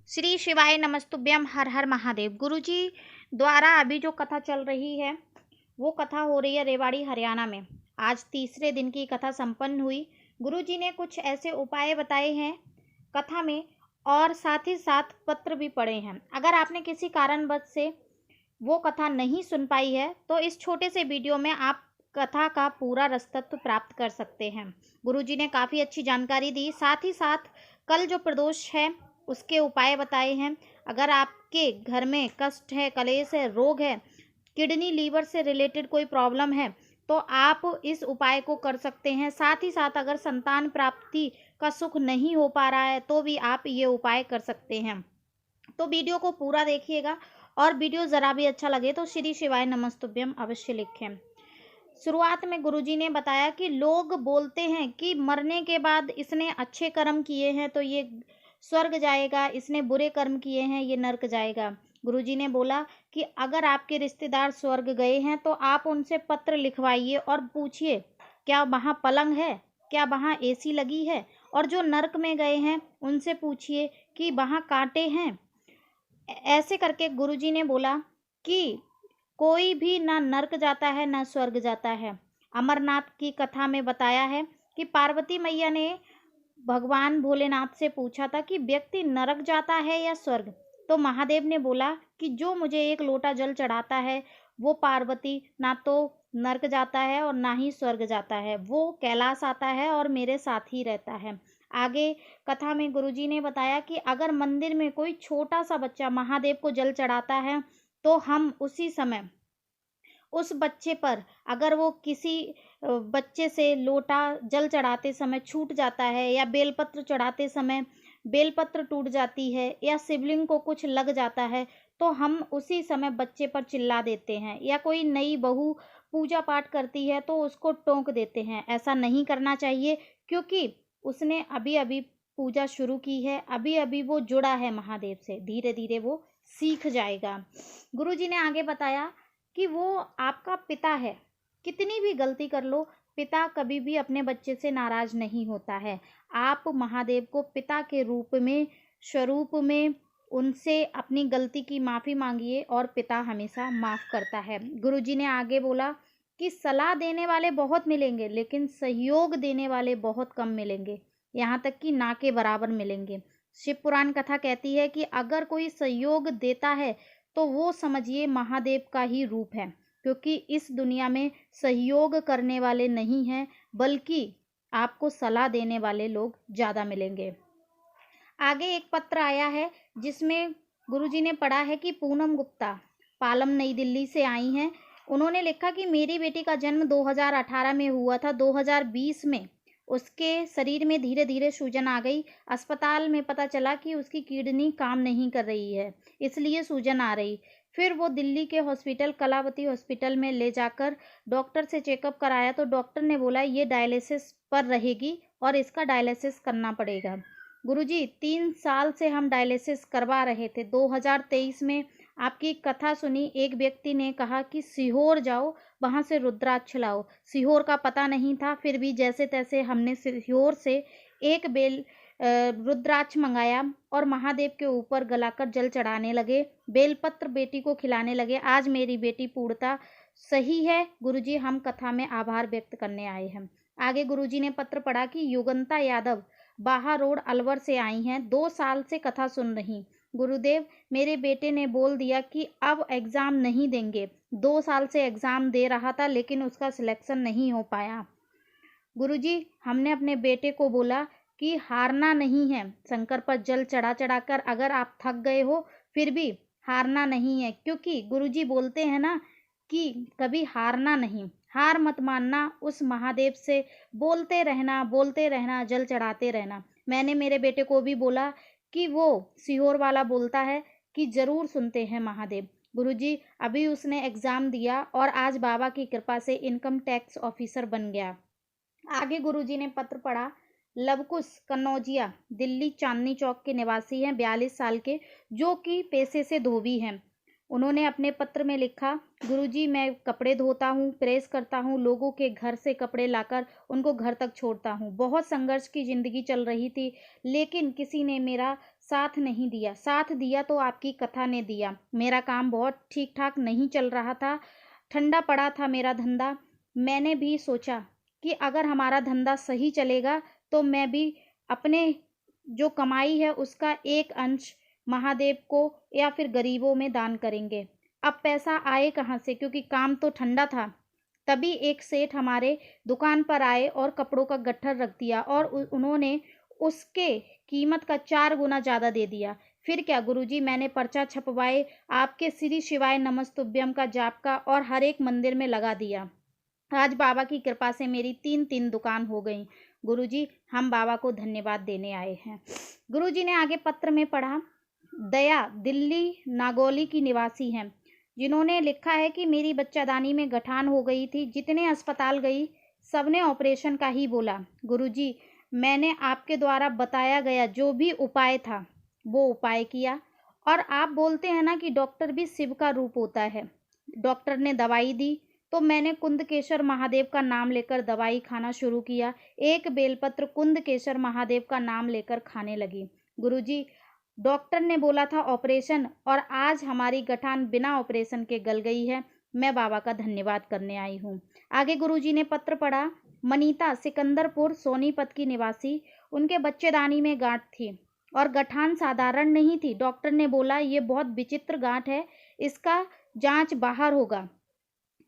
श्री शिवाय नमस्तुभ्यम, हर हर महादेव। गुरुजी द्वारा अभी जो कथा चल रही है वो कथा हो रही है रेवाड़ी हरियाणा में। आज तीसरे दिन की कथा संपन्न हुई। गुरुजी ने कुछ ऐसे उपाय बताए हैं कथा में और साथ ही साथ पत्र भी पढ़े हैं। अगर आपने किसी कारणवश से वो कथा नहीं सुन पाई है तो इस छोटे से वीडियो में आप कथा का पूरा रसतत्व प्राप्त कर सकते हैं। गुरुजी ने काफ़ी अच्छी जानकारी दी, साथ ही साथ कल जो प्रदोष है उसके उपाय बताए हैं। अगर आपके घर में कष्ट है, कलेश है, रोग है, किडनी लीवर से रिलेटेड कोई प्रॉब्लम है तो आप इस उपाय को कर सकते हैं। साथ ही साथ अगर संतान प्राप्ति का सुख नहीं हो पा रहा है तो भी आप ये उपाय कर सकते हैं। तो वीडियो को पूरा देखिएगा और वीडियो ज़रा भी अच्छा लगे तो श्री शिवाय नमस्तुभ्यम अवश्य लिखें। शुरुआत में गुरुजी ने बताया कि लोग बोलते हैं कि मरने के बाद इसने अच्छे कर्म किए हैं तो ये स्वर्ग जाएगा, इसने बुरे कर्म किए हैं ये नरक जाएगा। गुरुजी ने बोला कि अगर आपके रिश्तेदार स्वर्ग गए हैं तो आप उनसे पत्र लिखवाइए और पूछिए क्या वहाँ पलंग है, क्या वहाँ एसी लगी है। और जो नरक में गए हैं उनसे पूछिए कि वहाँ कांटे हैं। ऐसे करके गुरुजी ने बोला कि कोई भी ना नरक जाता है ना स्वर्ग जाता है। अमरनाथ की कथा में बताया है कि पार्वती मैया ने भगवान भोलेनाथ से पूछा था कि व्यक्ति नरक जाता है या स्वर्ग। तो महादेव ने बोला कि जो मुझे एक लोटा जल चढ़ाता है वो पार्वती ना तो नरक जाता है और ना ही स्वर्ग जाता है, वो कैलाश आता है और मेरे साथ ही रहता है। आगे कथा में गुरुजी ने बताया कि अगर मंदिर में कोई छोटा सा बच्चा महादेव को जल चढ़ाता है तो हम उसी समय उस बच्चे पर, अगर वो किसी बच्चे से लोटा जल चढ़ाते समय छूट जाता है या बेलपत्र चढ़ाते समय बेलपत्र टूट जाती है या शिवलिंग को कुछ लग जाता है तो हम उसी समय बच्चे पर चिल्ला देते हैं। या कोई नई बहू पूजा पाठ करती है तो उसको टोक देते हैं। ऐसा नहीं करना चाहिए क्योंकि उसने अभी अभी पूजा शुरू की है, अभी अभी वो जुड़ा है महादेव से, धीरे धीरे वो सीख जाएगा। गुरुजी ने आगे बताया कि वो आपका पिता है, कितनी भी गलती कर लो पिता कभी भी अपने बच्चे से नाराज नहीं होता है। आप महादेव को पिता के रूप में, स्वरूप में उनसे अपनी गलती की माफ़ी मांगिए और पिता हमेशा माफ़ करता है। गुरुजी ने आगे बोला कि सलाह देने वाले बहुत मिलेंगे लेकिन सहयोग देने वाले बहुत कम मिलेंगे, यहाँ तक कि ना के बराबर मिलेंगे। शिव पुराण कथा कहती है कि अगर कोई सहयोग देता है तो वो समझिए महादेव का ही रूप है, क्योंकि इस दुनिया में सहयोग करने वाले नहीं हैं बल्कि आपको सलाह देने वाले लोग ज़्यादा मिलेंगे। आगे एक पत्र आया है जिसमें गुरुजी ने पढ़ा है कि पूनम गुप्ता पालम नई दिल्ली से आई हैं। उन्होंने लिखा कि मेरी बेटी का जन्म 2018 में हुआ था। 2020 में उसके शरीर में धीरे धीरे सूजन आ गई। अस्पताल में पता चला कि उसकी किडनी काम नहीं कर रही है, इसलिए सूजन आ रही। फिर वो दिल्ली के हॉस्पिटल कलावती हॉस्पिटल में ले जाकर डॉक्टर से चेकअप कराया तो डॉक्टर ने बोला ये डायलिसिस पर रहेगी और इसका डायलिसिस करना पड़ेगा। गुरुजी 3 साल से हम डायलिसिस करवा रहे थे। 2023 में आपकी कथा सुनी, एक व्यक्ति ने कहा कि सीहोर जाओ, वहाँ से रुद्राक्ष लाओ। सीहोर का पता नहीं था, फिर भी जैसे तैसे हमने सीहोर से एक रुद्राक्ष मंगाया और महादेव के ऊपर गलाकर जल चढ़ाने लगे, बेलपत्र बेटी को खिलाने लगे। आज मेरी बेटी पूर्णतः सही है। गुरुजी हम कथा में आभार व्यक्त करने आए हैं। आगे गुरुजी ने पत्र पढ़ा कि युगंता यादव बाहा रोड अलवर से आई हैं, 2 साल से कथा सुन रही। गुरुदेव मेरे बेटे ने बोल दिया कि अब एग्ज़ाम नहीं देंगे। 2 साल से एग्ज़ाम दे रहा था लेकिन उसका सिलेक्शन नहीं हो पाया। गुरुजी हमने अपने बेटे को बोला कि हारना नहीं है, शंकर पर जल चढ़ा चढ़ा कर अगर आप थक गए हो फिर भी हारना नहीं है, क्योंकि गुरुजी बोलते हैं ना कि कभी हारना नहीं, हार मत मानना, उस महादेव से बोलते रहना, जल चढ़ाते रहना। मैंने मेरे बेटे को भी बोला कि वो सीहोर वाला बोलता है कि ज़रूर सुनते हैं महादेव। गुरुजी अभी उसने एग्ज़ाम दिया और आज बाबा की कृपा से इनकम टैक्स ऑफिसर बन गया। आगे गुरुजी ने पत्र पढ़ा, लवकुश कन्नौजिया दिल्ली चांदनी चौक के निवासी हैं, 42 साल के, जो कि पेशे से धोबी हैं। उन्होंने अपने पत्र में लिखा, गुरुजी मैं कपड़े धोता हूँ, प्रेस करता हूँ, लोगों के घर से कपड़े लाकर उनको घर तक छोड़ता हूँ। बहुत संघर्ष की ज़िंदगी चल रही थी लेकिन किसी ने मेरा साथ नहीं दिया, साथ दिया तो आपकी कथा ने दिया। मेरा काम बहुत ठीक ठाक नहीं चल रहा था, ठंडा पड़ा था मेरा धंधा। मैंने भी सोचा कि अगर हमारा धंधा सही चलेगा तो मैं भी अपने जो कमाई है उसका एक अंश महादेव को या फिर गरीबों में दान करेंगे। अब पैसा आए कहाँ से, क्योंकि काम तो ठंडा था। तभी एक सेठ हमारे दुकान पर आए और कपड़ों का गट्ठर रख दिया और उन्होंने उसके कीमत का 4 गुना ज़्यादा दे दिया। फिर क्या गुरुजी, मैंने पर्चा छपवाए, आपके श्री शिवाय नमस्तुभ्यम का जाप का और हर एक मंदिर में लगा दिया। आज बाबा की कृपा से मेरी 3-3 दुकान हो गई। गुरुजी, हम बाबा को धन्यवाद देने आए हैं। गुरुजी ने आगे पत्र में पढ़ा, दया दिल्ली नागौली की निवासी हैं, जिन्होंने लिखा है कि मेरी बच्चादानी में गठान हो गई थी। जितने अस्पताल गई सबने ऑपरेशन का ही बोला। गुरुजी, मैंने आपके द्वारा बताया गया जो भी उपाय था वो उपाय किया। और आप बोलते हैं ना कि डॉक्टर भी शिव का रूप होता है। डॉक्टर ने दवाई दी तो मैंने कुंदकेश्वर महादेव का नाम लेकर दवाई खाना शुरू किया। एक बेलपत्र कुंदकेश्वर महादेव का नाम लेकर खाने लगी। गुरुजी, डॉक्टर ने बोला था ऑपरेशन, और आज हमारी गठान बिना ऑपरेशन के गल गई है। मैं बाबा का धन्यवाद करने आई हूँ। आगे गुरुजी ने पत्र पढ़ा, मनीता सिकंदरपुर सोनीपत की निवासी, उनके बच्चेदानी में गांठ थी और गठान साधारण नहीं थी। डॉक्टर ने बोला ये बहुत विचित्र गांठ है, इसका जांच बाहर होगा।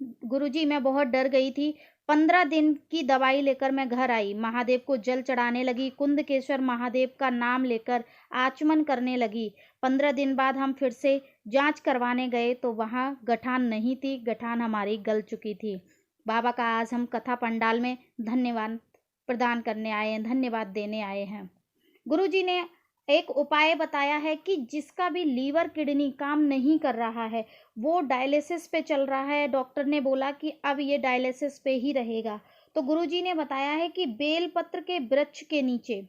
गुरुजी, मैं बहुत डर गई थी। 15 दिन की दवाई लेकर मैं घर आई, महादेव को जल चढ़ाने लगी, कुंदकेश्वर महादेव का नाम लेकर आचमन करने लगी। 15 दिन बाद हम फिर से जांच करवाने गए तो वहाँ गठान नहीं थी, गठान हमारी गल चुकी थी। बाबा का आज हम कथा पंडाल में धन्यवाद प्रदान करने आए हैं, धन्यवाद देने आए हैं। गुरुजी ने एक उपाय बताया है कि जिसका भी लीवर किडनी काम नहीं कर रहा है, वो डायलिसिस पे चल रहा है, डॉक्टर ने बोला कि अब ये डायलिसिस पे ही रहेगा। तो गुरुजी ने बताया है कि बेलपत्र के वृक्ष के नीचे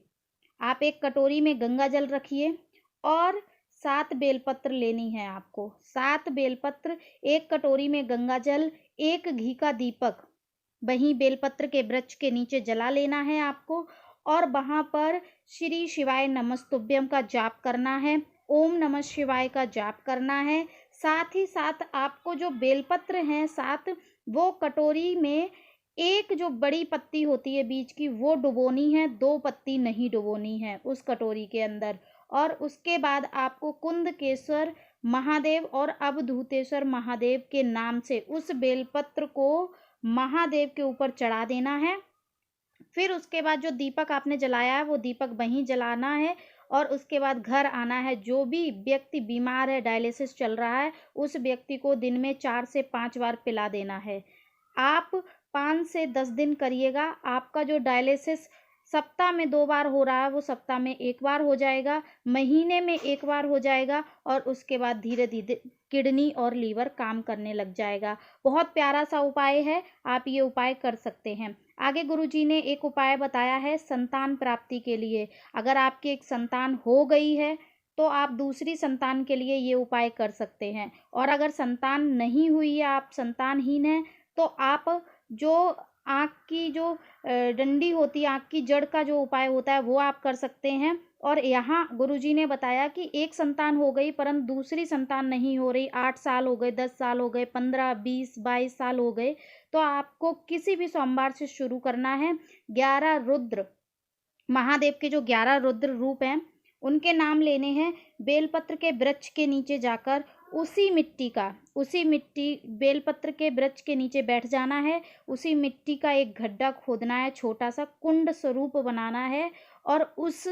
आप एक कटोरी में गंगा जल रखिए और 7 बेलपत्र लेनी है आपको। 7 बेलपत्र, एक कटोरी में गंगा जल, एक घी का दीपक वहीं बेलपत्र के वृक्ष के नीचे जला लेना है आपको, और वहाँ पर श्री शिवाय नमस्तुभ्यम का जाप करना है, ओम नमः शिवाय का जाप करना है। साथ ही साथ आपको जो बेलपत्र हैं 7, वो कटोरी में एक जो बड़ी पत्ती होती है बीच की वो डुबोनी है, 2 पत्ती नहीं डुबोनी है उस कटोरी के अंदर। और उसके बाद आपको कुंदकेश्वर महादेव और अवधूतेश्वर महादेव के नाम से उस बेलपत्र को महादेव के ऊपर चढ़ा देना है। फिर उसके बाद जो दीपक आपने जलाया है वो दीपक वहीं जलाना है, और उसके बाद घर आना है। जो भी व्यक्ति बीमार है, डायलिसिस चल रहा है, उस व्यक्ति को दिन में 4 से 5 बार पिला देना है। आप 5 से 10 दिन करिएगा, आपका जो डायलिसिस सप्ताह में 2 बार हो रहा है वो सप्ताह में 1 बार हो जाएगा, महीने में 1 बार हो जाएगा, और उसके बाद धीरे धीरे किडनी और लीवर काम करने लग जाएगा। बहुत प्यारा सा उपाय है, आप ये उपाय कर सकते हैं। आगे गुरुजी ने एक उपाय बताया है संतान प्राप्ति के लिए। अगर आपकी एक संतान हो गई है तो आप दूसरी संतान के लिए ये उपाय कर सकते हैं। और अगर संतान नहीं हुई है, आप संतानहीन हैं, तो आप जो आँख की जो डंडी होती है, आँख की जड़ का जो उपाय होता है वो आप कर सकते हैं। और यहाँ गुरुजी ने बताया कि एक संतान हो गई परंतु दूसरी संतान नहीं हो रही, 8 साल हो गए, 10 साल हो गए, 15, 20, 22 साल हो गए, तो आपको किसी भी सोमवार से शुरू करना है। 11 रुद्र, महादेव के जो 11 रुद्र रूप हैं उनके नाम लेने हैं। बेलपत्र के वृक्ष के नीचे जाकर उसी मिट्टी बेलपत्र के वृक्ष के नीचे बैठ जाना है। उसी मिट्टी का एक गड्ढा खोदना है, छोटा सा कुंड स्वरूप बनाना है, और उस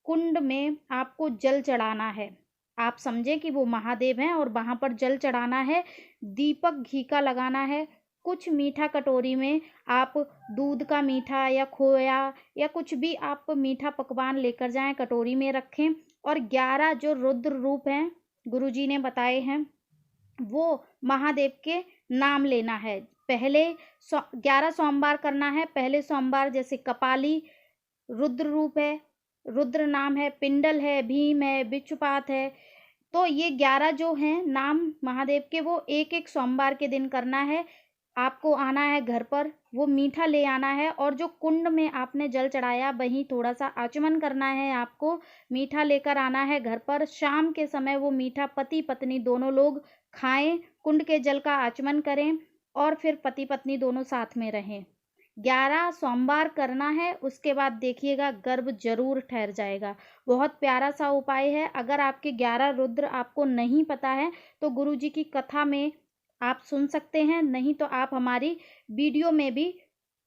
कुंड में आपको जल चढ़ाना है। आप समझें कि वो महादेव हैं और वहाँ पर जल चढ़ाना है। दीपक घी का लगाना है। कुछ मीठा कटोरी में आप दूध का मीठा या खोया या कुछ भी आप मीठा पकवान लेकर जाएं, कटोरी में रखें। और 11 जो रुद्र रूप हैं गुरुजी ने बताए हैं वो महादेव के नाम लेना है। पहले 11 सोमवार करना है। पहले सोमवार जैसे कपाली रुद्र रूप है, रुद्र नाम है, पिंडल है, भीम है, बिच्छुपात है। तो ये 11 जो हैं नाम महादेव के वो एक एक सोमवार के दिन करना है। आपको आना है घर पर, वो मीठा ले आना है और जो कुंड में आपने जल चढ़ाया वहीं थोड़ा-सा आचमन करना है आपको, मीठा लेकर आना है घर पर। शाम के समय वो मीठा पति-पत्नी दोनों लोग खाएँ, कुंड के जल का आचमन करें और फिर पति-पत्नी दोनों साथ में रहें। 11 सोमवार करना है, उसके बाद देखिएगा गर्भ ज़रूर ठहर जाएगा। बहुत प्यारा-सा उपाय है। अगर आपके 11 रुद्र आपको नहीं पता है, तो गुरुजी की कथा में आप सुन सकते हैं, नहीं तो आप हमारी वीडियो में भी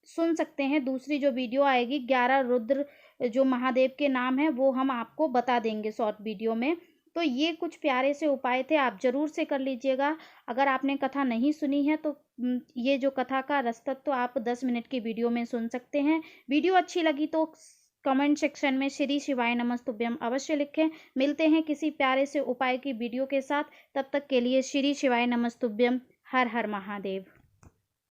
सुन सकते हैं। दूसरी जो वीडियो आएगी 11 रुद्र जो महादेव के नाम हैं, वो हम आपको बता देंगे शॉर्ट वीडियो में। तो ये कुछ प्यारे से उपाय थे, आप ज़रूर से कर लीजिएगा। अगर आपने कथा नहीं सुनी है तो ये जो कथा का रसतत्व तो आप 10 मिनट की वीडियो में सुन सकते हैं। वीडियो अच्छी लगी तो कमेंट सेक्शन में श्री शिवाय नमस्तुभ्यम अवश्य लिखें। मिलते हैं किसी प्यारे से उपाय की वीडियो के साथ, तब तक के लिए श्री शिवाय नमस्तुभ्यम। हर हर महादेव।